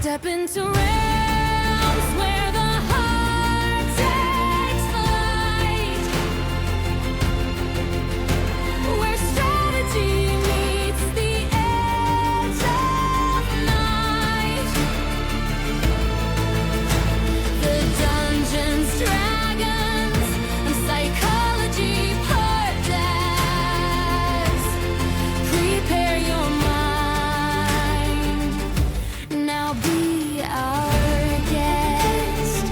Step into realms where the heart takes flight, where strategy meets the edge of night. The Dungeons, Dragons, and Psychology Podcast. Prepare your mind. Now be our guest.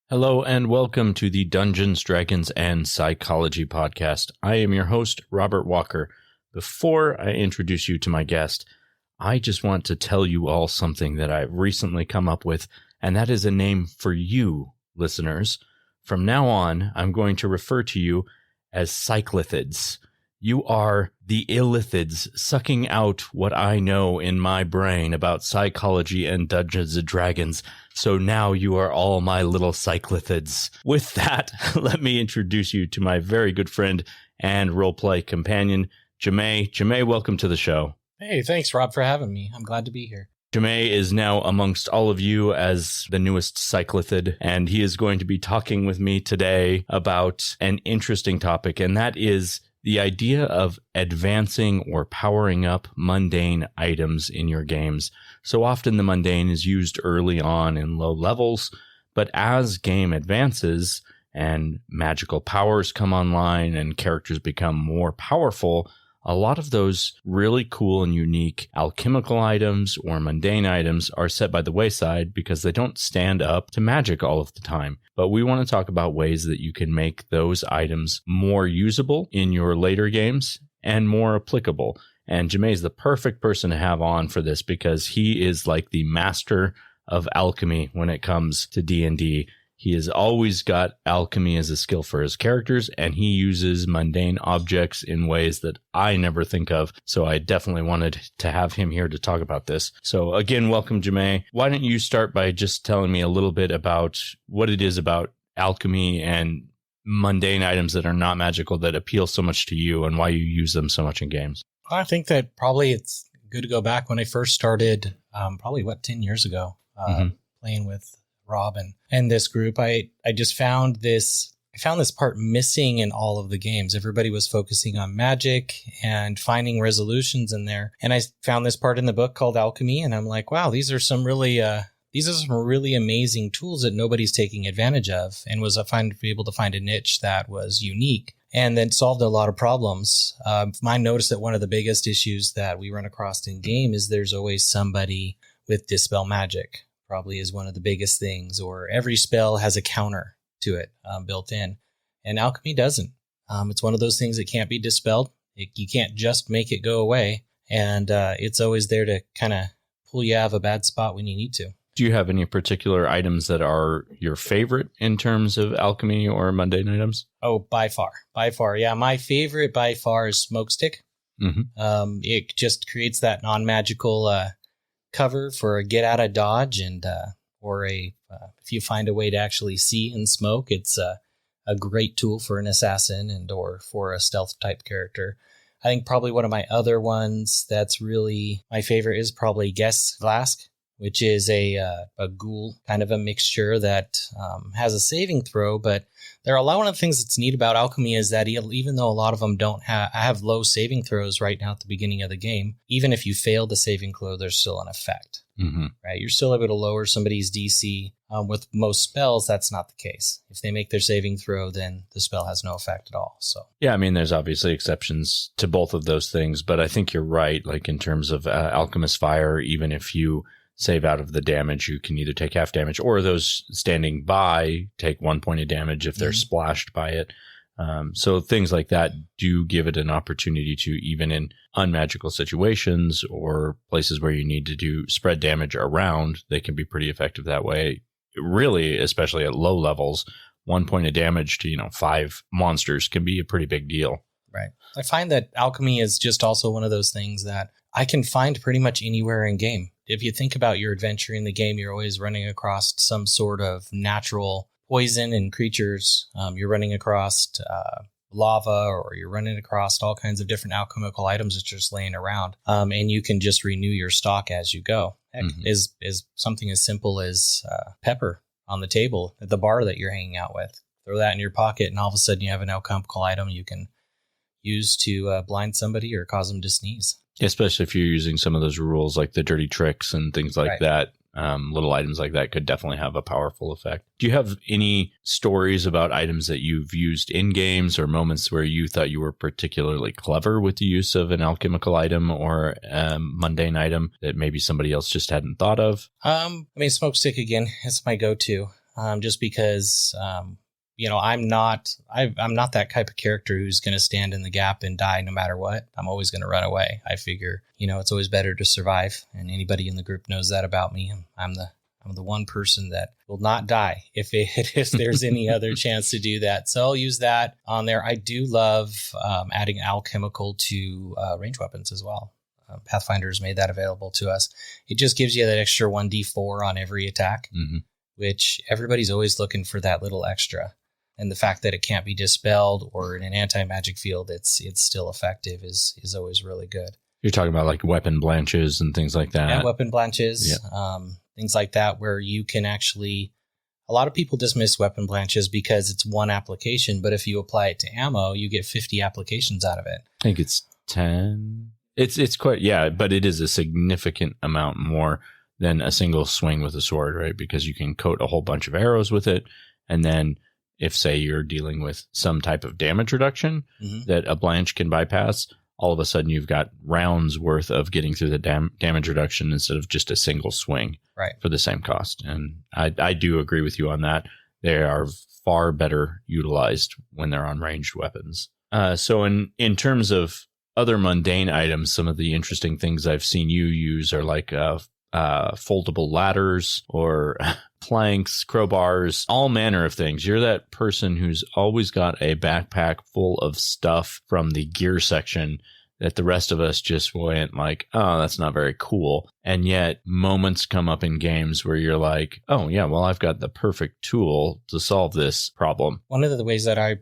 Hello and welcome to the Dungeons, Dragons, and Psychology Podcast. I am your host, Robert Walker. Before I introduce you to my guest, I just want to tell you all something that I've recently come up with, and that is a name for you, listeners. From now on, I'm going to refer to you as psyclithids. You are the illithids sucking out what I know in my brain about psychology and Dungeons and Dragons. So now you are all my little psyclithids. With that, let me introduce you to my very good friend and roleplay companion, Jamae. Jamae, welcome to the show. Hey, thanks, Rob, for having me. I'm glad to be here. Jamae is now amongst all of you as the newest psyclithid, and he is going to be talking with me today about an interesting topic, and that is the idea of advancing or powering up mundane items in your games. So often the mundane is used early on in low levels, but as game advances and magical powers come online and characters become more powerful, a lot of those really cool and unique alchemical items or mundane items are set by the wayside because they don't stand up to magic all of the time. But we want to talk about ways that you can make those items more usable in your later games and more applicable. And Jamae is the perfect person to have on for this because he is like the master of alchemy when it comes to D&D. He has always got alchemy as a skill for his characters, and he uses mundane objects in ways that I never think of. So I definitely wanted to have him here to talk about this. So again, welcome, Jamae. Why don't you start by just telling me a little bit about what it is about alchemy and mundane items that are not magical that appeal so much to you and why you use them so much in games? I think that probably it's good to go back when I first started, 10 years ago, playing with Rob and this group. I just found this part missing in all of the games. Everybody was focusing on magic and finding resolutions in there. And I found this part in the book called Alchemy, and I'm like, wow, these are some really amazing tools that nobody's taking advantage of, and was able to find a niche that was unique and then solved a lot of problems. I noticed that one of the biggest issues that we run across in game is there's always somebody with dispel magic. Probably is one of the biggest things, or every spell has a counter to it built in, and alchemy doesn't. It's one of those things that can't be dispelled. You can't just make it go away, and it's always there to kind of pull you out of a bad spot when you need to. Do you have any particular items that are your favorite in terms of alchemy or mundane items? Oh, by far. Yeah, my favorite by far is Smoke Stick. Mm-hmm. It just creates that non-magical cover for a get out of dodge, and if you find a way to actually see and smoke, it's a great tool for an assassin and or for a stealth type character. I think probably one of my other ones that's really my favorite is probably Guess Flask, which is a ghoul kind of a mixture that has a saving throw. But one of the things that's neat about alchemy is that even though a lot of them don't have low saving throws right now at the beginning of the game, even if you fail the saving throw, there's still an effect. Mm-hmm. Right? You're still able to lower somebody's DC. With most spells, that's not the case. If they make their saving throw, then the spell has no effect at all. So yeah, I mean, there's obviously exceptions to both of those things, but I think you're right. Like in terms of Alchemist Fire, even if you save out of the damage, you can either take half damage, or those standing by take 1 point of damage if they're splashed by it. So things like that do give it an opportunity to, even in unmagical situations or places where you need to do spread damage around, they can be pretty effective that way. Really, especially at low levels, 1 point of damage to, 5 monsters can be a pretty big deal. Right. I find that alchemy is just also one of those things that I can find pretty much anywhere in game. If you think about your adventure in the game, you're always running across some sort of natural poison and creatures. You're running across lava, or you're running across all kinds of different alchemical items that are just laying around. And you can just renew your stock as you go. Heck, is something as simple as pepper on the table at the bar that you're hanging out with. Throw that in your pocket, and all of a sudden you have an alchemical item you can use to blind somebody or cause them to sneeze. Especially if you're using some of those rules like the dirty tricks and things like that. Little items like that could definitely have a powerful effect. Do you have any stories about items that you've used in games or moments where you thought you were particularly clever with the use of an alchemical item or a mundane item that maybe somebody else just hadn't thought of? Smoke stick again is my go-to, just because I'm not that type of character who's going to stand in the gap and die no matter what. I'm always going to run away. I figure, it's always better to survive. And anybody in the group knows that about me. I'm the one person that will not die if there's any other chance to do that. So I'll use that on there. I do love adding alchemical to range weapons as well. Pathfinder's made that available to us. It just gives you that extra 1d4 on every attack, which everybody's always looking for that little extra. And the fact that it can't be dispelled or in an anti-magic field, it's still effective is always really good. You're talking about like weapon blanches and things like that. Yeah, weapon blanches, things like that, where you can actually, a lot of people dismiss weapon blanches because it's one application, but if you apply it to ammo, you get 50 applications out of it. I think it's 10. It's quite, but it is a significant amount more than a single swing with a sword, right? Because you can coat a whole bunch of arrows with it, and then if, say, you're dealing with some type of damage reduction that a blanch can bypass, all of a sudden you've got rounds worth of getting through the damage reduction instead of just a single swing for the same cost. And I do agree with you on that. They are far better utilized when they're on ranged weapons. So in terms of other mundane items, some of the interesting things I've seen you use are like foldable ladders or planks, crowbars, all manner of things. You're that person who's always got a backpack full of stuff from the gear section that the rest of us just went like, oh, that's not very cool. And yet moments come up in games where you're like, oh yeah, well, I've got the perfect tool to solve this problem. One of the ways that I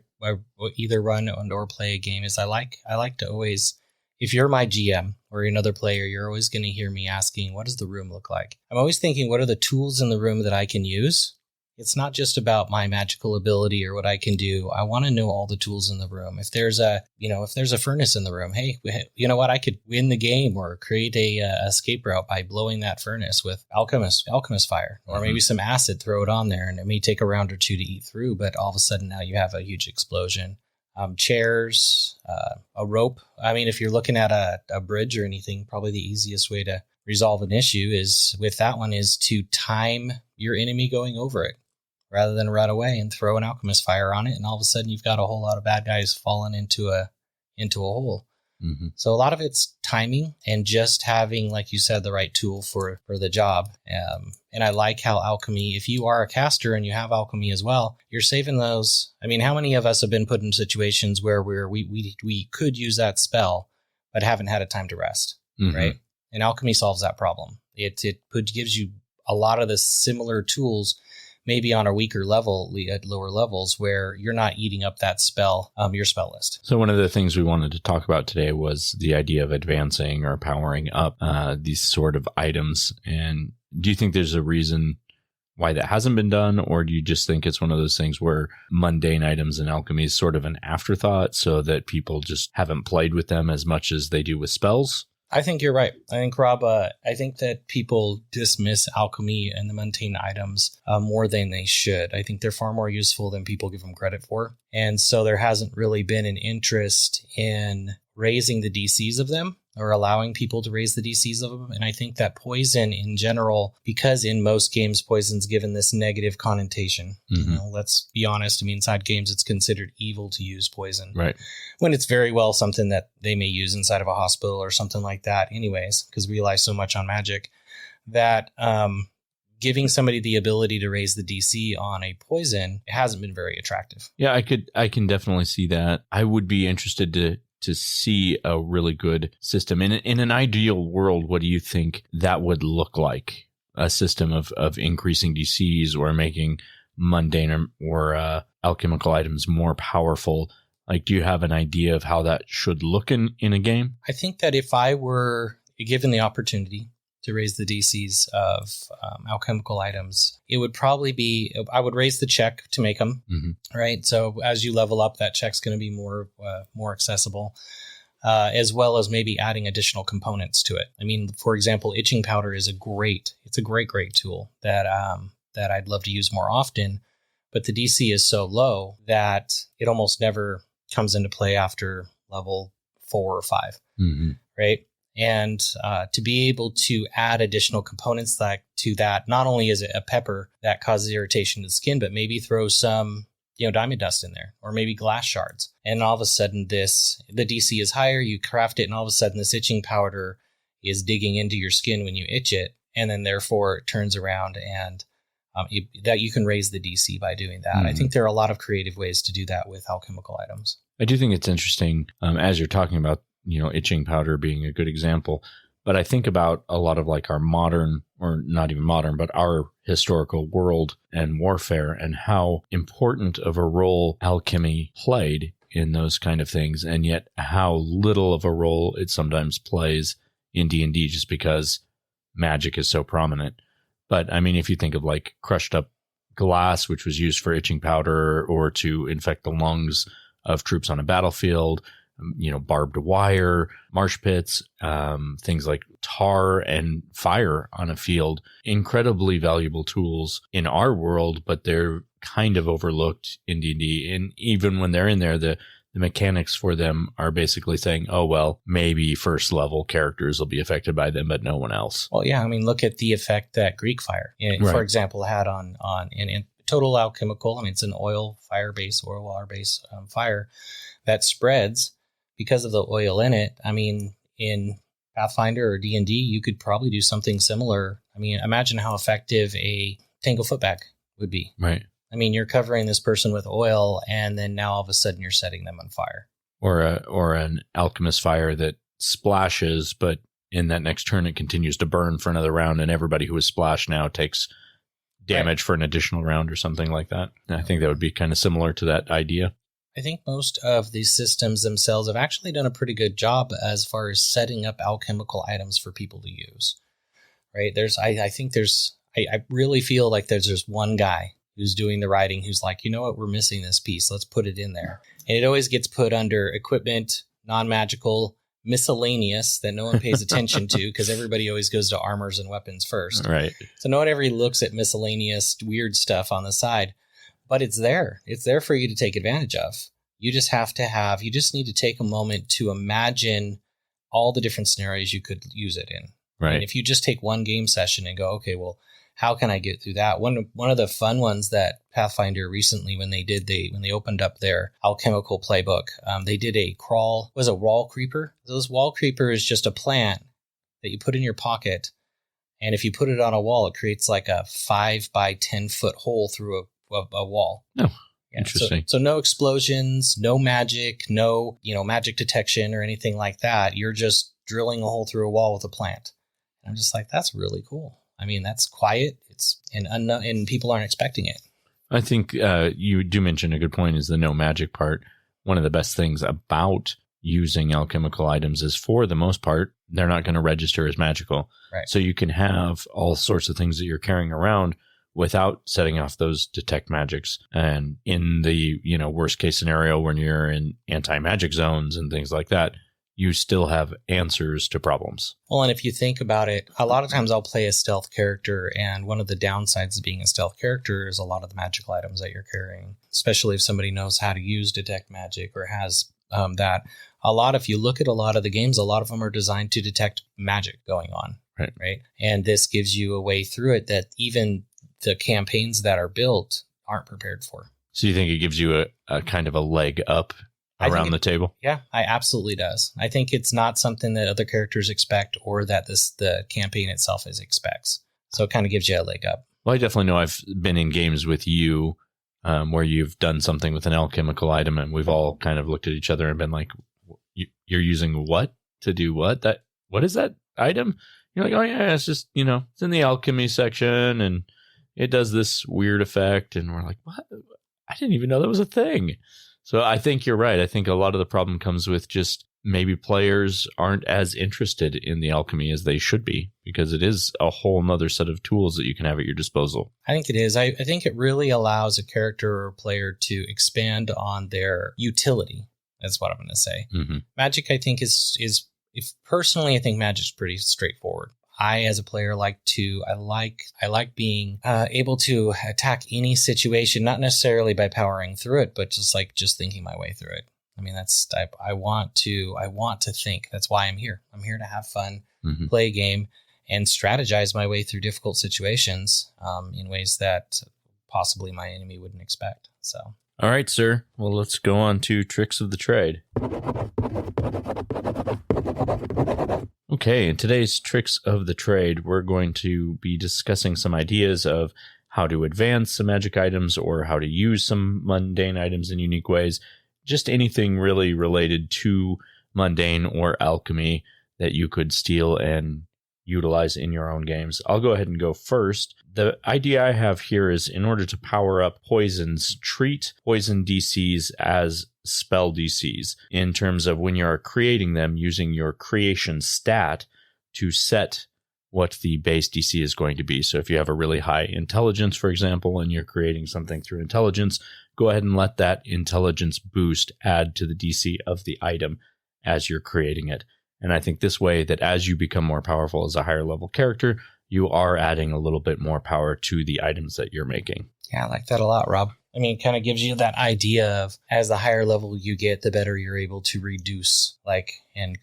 either run or play a game is I like to always, if you're my GM or another player, you're always going to hear me asking, what does the room look like? I'm always thinking, what are the tools in the room that I can use? It's not just about my magical ability or what I can do. I want to know all the tools in the room. If there's a furnace in the room, hey, you know what? I could win the game or create a escape route by blowing that furnace with alchemist fire, or maybe some acid, throw it on there, and it may take a round or two to eat through, but all of a sudden now you have a huge explosion. Chairs, a rope. I mean, if you're looking at a bridge or anything, probably the easiest way to resolve an issue is to time your enemy going over it rather than run away and throw an alchemist fire on it. And all of a sudden you've got a whole lot of bad guys falling into a hole. So a lot of it's timing and just having, like you said, the right tool for the job. And I like how alchemy, if you are a caster and you have alchemy as well, you're saving those. I mean, how many of us have been put in situations where we could use that spell, but haven't had a time to rest, right? And alchemy solves that problem. It gives you a lot of the similar tools, maybe on a weaker level, at lower levels, where you're not eating up that spell, your spell list. So one of the things we wanted to talk about today was the idea of advancing or powering up these sort of items. And do you think there's a reason why that hasn't been done? Or do you just think it's one of those things where mundane items in alchemy is sort of an afterthought so that people just haven't played with them as much as they do with spells? I think you're right. I think, Rob, I think that people dismiss alchemy and the mundane items more than they should. I think they're far more useful than people give them credit for. And so there hasn't really been an interest in raising the DCs of them or allowing people to raise the DCs of them. And I think that poison in general, because in most games, poison's given this negative connotation. Let's be honest. I mean, inside games, it's considered evil to use poison. Right. When it's very well something that they may use inside of a hospital or something like that anyways, because we rely so much on magic that giving somebody the ability to raise the DC on a poison hasn't been very attractive. Yeah, I can definitely see that. I would be interested to see a really good system. In an ideal world, what do you think that would look like? A system of increasing DCs or making mundane or alchemical items more powerful? Like, do you have an idea of how that should look in a game? I think that if I were given the opportunity to raise the DCs of alchemical items, it would probably be, I would raise the check to make them, right? So as you level up, that check's going to be more accessible, as well as maybe adding additional components to it. I mean, for example, itching powder is a great tool that I'd love to use more often, but the DC is so low that it almost never comes into play after level 4 or 5, right? And to be able to add additional components to that, not only is it a pepper that causes irritation to the skin, but maybe throw some, diamond dust in there, or maybe glass shards. And all of a sudden the DC is higher, you craft it, and all of a sudden this itching powder is digging into your skin when you itch it. And then therefore it turns around and that you can raise the DC by doing that. I think there are a lot of creative ways to do that with alchemical items. I do think it's interesting as you're talking about, itching powder being a good example. But I think about a lot of like our modern, or not even modern, but our historical world and warfare, and how important of a role alchemy played in those kind of things, and yet how little of a role it sometimes plays in D&D just because magic is so prominent. But I mean, if you think of like crushed up glass, which was used for itching powder or to infect the lungs of troops on a battlefield, barbed wire, marsh pits, things like tar and fire on a field, incredibly valuable tools in our world, but they're kind of overlooked in D&D. And even when they're in there, the mechanics for them are basically saying, oh, well, maybe first level characters will be affected by them, but no one else. Well, yeah. I mean, look at the effect that Greek fire, for example, had on in total alchemical. I mean, it's an oil water base fire that spreads because of the oil in it. I mean, in Pathfinder or D&D, you could probably do something similar. I mean, imagine how effective a Tangle footback would be. Right. I mean, you're covering this person with oil, and then now all of a sudden you're setting them on fire. Or an alchemist fire that splashes, but in that next turn it continues to burn for another round, and everybody who is splashed now takes damage for an additional round or something like that. And I think that would be kind of similar to that idea. I think most of these systems themselves have actually done a pretty good job as far as setting up alchemical items for people to use. Right? I really feel like there's just one guy who's doing the writing who's like, you know what, we're missing this piece. Let's put it in there. And it always gets put under equipment, non-magical, miscellaneous that no one pays attention to because everybody always goes to armors and weapons first. Right. So no one ever looks at miscellaneous weird stuff on the side. But it's there. It's there for you to take advantage of. You just need to take a moment to imagine all the different scenarios you could use it in. Right. And if you just take one game session and go, okay, well, how can I get through that? One of the fun ones that Pathfinder recently, when they opened up their alchemical playbook, they did a wall creeper. So this wall creeper is just a plant that you put in your pocket. And if you put it on a wall, it creates like a 5 by 10 foot hole through a wall. Oh, yeah, interesting. So no explosions, no magic, no, magic detection or anything like that. You're just drilling a hole through a wall with a plant. And I'm just like, that's really cool. I mean, that's quiet. It's unknown, and people aren't expecting it. I think you do mention a good point is the no magic part. One of the best things about using alchemical items is, for the most part, they're not going to register as magical. Right. So you can have all sorts of things that you're carrying around without setting off those detect magics. And in the, worst case scenario, when you're in anti-magic zones and things like that, you still have answers to problems. Well, and if you think about it, a lot of times I'll play a stealth character, and one of the downsides of being a stealth character is a lot of the magical items that you're carrying, especially if somebody knows how to use detect magic or has that. If you look at a lot of the games, a lot of them are designed to detect magic going on. Right. And this gives you a way through it that even the campaigns that are built aren't prepared for. So you think it gives you a kind of a leg up around the table? Yeah, it absolutely does. I think it's not something that other characters expect or that the campaign itself expects. So it kind of gives you a leg up. Well, I definitely know I've been in games with you where you've done something with an alchemical item, and we've all kind of looked at each other and been like, you're using what to do what? What is that item? You're like, oh yeah, it's just, it's in the alchemy section, and it does this weird effect. And we're like, what? I didn't even know that was a thing. So I think you're right. I think a lot of the problem comes with just maybe players aren't as interested in the alchemy as they should be, because it is a whole nother set of tools that you can have at your disposal. I think it is. I think it really allows a character or player to expand on their utility. That's what I'm going to say. Mm-hmm. Magic, I think, is personally, I think Magic's pretty straightforward. I, as a player, I like being able to attack any situation, not necessarily by powering through it, but just thinking my way through it. I mean, I want to think. That's why I'm here. I'm here to have fun, play a game, and strategize my way through difficult situations in ways that possibly my enemy wouldn't expect. So, all right, sir. Well, let's go on to tricks of the trade. Okay, in today's tricks of the trade, we're going to be discussing some ideas of how to advance some magic items or how to use some mundane items in unique ways. Just anything really related to mundane or alchemy that you could steal and utilize in your own games. I'll go ahead and go first. The idea I have here is, in order to power up poisons, treat poison DCs as spell DCs in terms of when you're creating them, using your creation stat to set what the base DC is going to be. So if you have a really high intelligence, for example, and you're creating something through intelligence, go ahead and let that intelligence boost add to the DC of the item as you're creating it. And I think this way, that as you become more powerful as a higher level character, you are adding a little bit more power to the items that you're making. Yeah, I like that a lot, Rob. I mean, it kind of gives you that idea of, as the higher level you get, the better you're able to reduce, and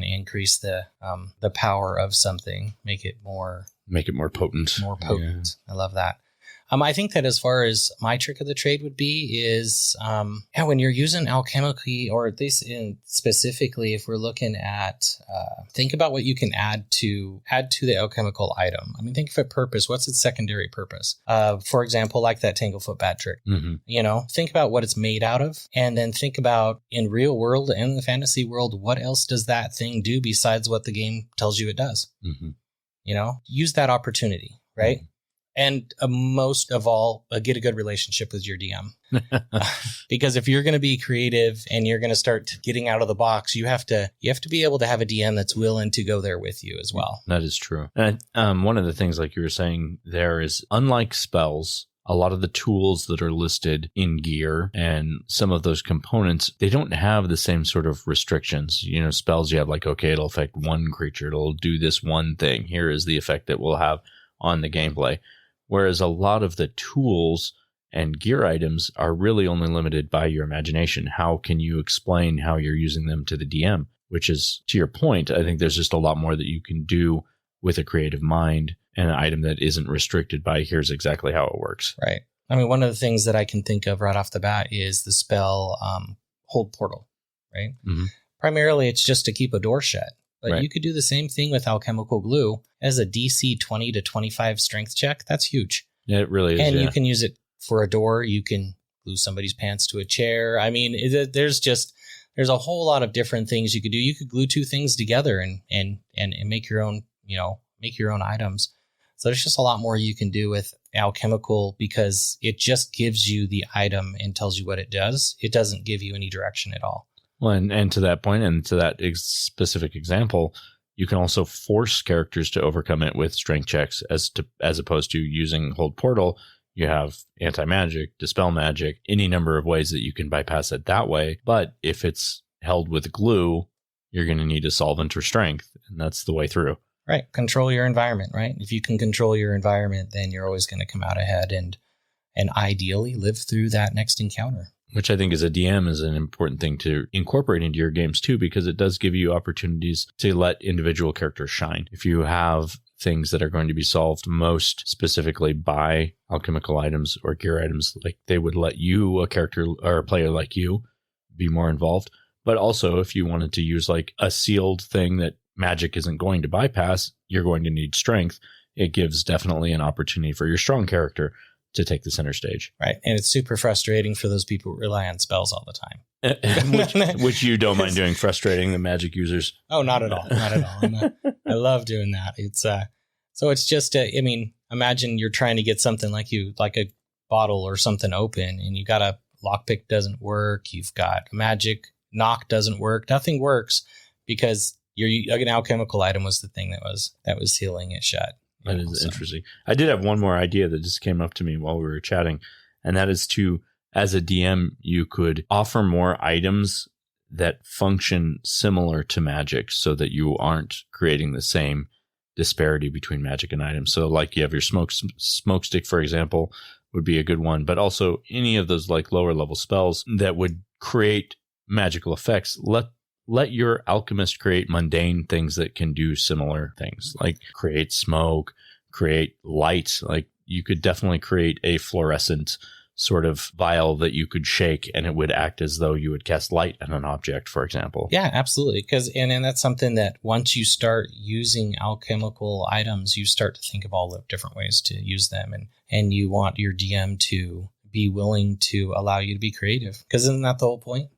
increase the power of something, make it more potent. More potent. Yeah. I love that. I think that as far as my trick of the trade would be is, when you're using alchemy, or at least specifically, if we're looking at, think about what you can add to the alchemical item. I mean, think of a purpose. What's its secondary purpose? For example, like that Tanglefoot bat trick. Mm-hmm. Think about what it's made out of, and then think about, in real world and the fantasy world, what else does that thing do besides what the game tells you it does? Mm-hmm. Use that opportunity, right? Mm-hmm. And most of all, get a good relationship with your DM. Because if you're going to be creative and you're going to start getting out of the box, you have to be able to have a DM that's willing to go there with you as well. That is true. And one of the things, like you were saying there, is, unlike spells, a lot of the tools that are listed in gear and some of those components, they don't have the same sort of restrictions. Spells, you have okay, it'll affect one creature. It'll do this one thing. Here is the effect that we'll have on the gameplay. Whereas a lot of the tools and gear items are really only limited by your imagination. How can you explain how you're using them to the DM? Which is, to your point, I think there's just a lot more that you can do with a creative mind and an item that isn't restricted by, here's exactly how it works. Right. I mean, one of the things that I can think of right off the bat is the spell Hold Portal, right? Mm-hmm. Primarily, it's just to keep a door shut. But right. You could do the same thing with alchemical glue as a DC 20 to 25 strength check. That's huge. Yeah, it really is. And you can use it for a door. You can glue somebody's pants to a chair. I mean, there's a whole lot of different things you could do. You could glue two things together and make your own, make your own items. So there's just a lot more you can do with alchemical, because it just gives you the item and tells you what it does. It doesn't give you any direction at all. Well, and to that point, and to that specific example, you can also force characters to overcome it with strength checks, as opposed to using Hold Portal. You have anti-magic, dispel magic, any number of ways that you can bypass it that way. But if it's held with glue, you're going to need a solvent or strength, and that's the way through. Right. Control your environment, right? If you can control your environment, then you're always going to come out ahead and ideally live through that next encounter. Which I think, as a DM, is an important thing to incorporate into your games too, because it does give you opportunities to let individual characters shine. If you have things that are going to be solved most specifically by alchemical items or gear items, like, they would let you, a character or a player like you, be more involved. But also, if you wanted to use a sealed thing that magic isn't going to bypass, you're going to need strength. It gives definitely an opportunity for your strong character to take the center stage. Right. And it's super frustrating for those people who rely on spells all the time. which you don't mind doing, frustrating the magic users. Oh, not at all. Not at all. I love doing that. It's So it's just, imagine you're trying to get something like a bottle or something open, and you got a lockpick doesn't work. You've got a magic knock doesn't work. Nothing works because an alchemical item was the thing that was sealing it shut. That is interesting. I did have one more idea that just came up to me while we were chatting, and that is as a DM, you could offer more items that function similar to magic so that you aren't creating the same disparity between magic and items. So like you have your smoke stick, for example, would be a good one, but also any of those like lower level spells that would create magical effects. Let your alchemist create mundane things that can do similar things, like create smoke, create light. Like you could definitely create a fluorescent sort of vial that you could shake and it would act as though you would cast light on an object, for example. Yeah, absolutely. And that's something that once you start using alchemical items, you start to think of all the different ways to use them. And you want your DM to be willing to allow you to be creative. Because isn't that the whole point?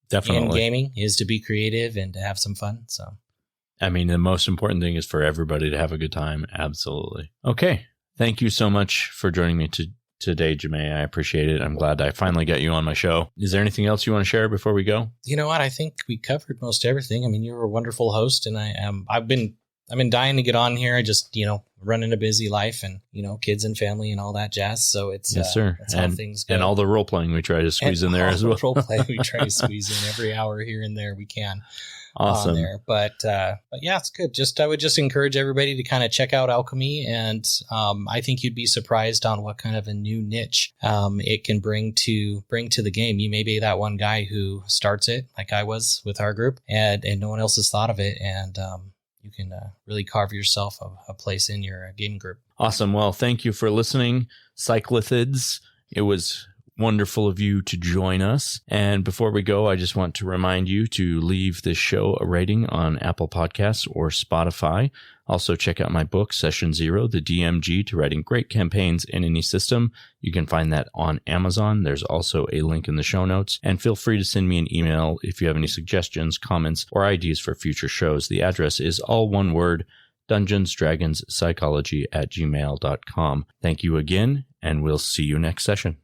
Definitely. In gaming is to be creative and to have some fun. So, I mean, the most important thing is for everybody to have a good time. Absolutely. Okay. Thank you so much for joining me today, Jamae. I appreciate it. I'm glad I finally got you on my show. Is there anything else you want to share before we go? You know what? I think we covered most everything. I mean, you're a wonderful host, and I've been dying to get on here. I just, running a busy life and, kids and family and all that jazz. So it's, yes, sir. That's how things go. And all the role playing we try to squeeze in there as well. Role play we try to squeeze in every hour here and there we can. Awesome. There. But yeah, it's good. I would just encourage everybody to kind of check out Alchemy. And I think you'd be surprised on what kind of a new niche it can bring to the game. You may be that one guy who starts it like I was with our group and no one else has thought of it. And you can really carve yourself a place in your gaming group. Awesome. Well, thank you for listening, psyclithids. It was wonderful of you to join us. And before we go, I just want to remind you to leave this show a rating on Apple Podcasts or Spotify. Also, check out my book, Session Zero, the DMG to writing great campaigns in any system. You can find that on Amazon. There's also a link in the show notes. And feel free to send me an email if you have any suggestions, comments, or ideas for future shows. The address is all one word, dungeonsdragonspsychology@gmail.com. Thank you again, and we'll see you next session.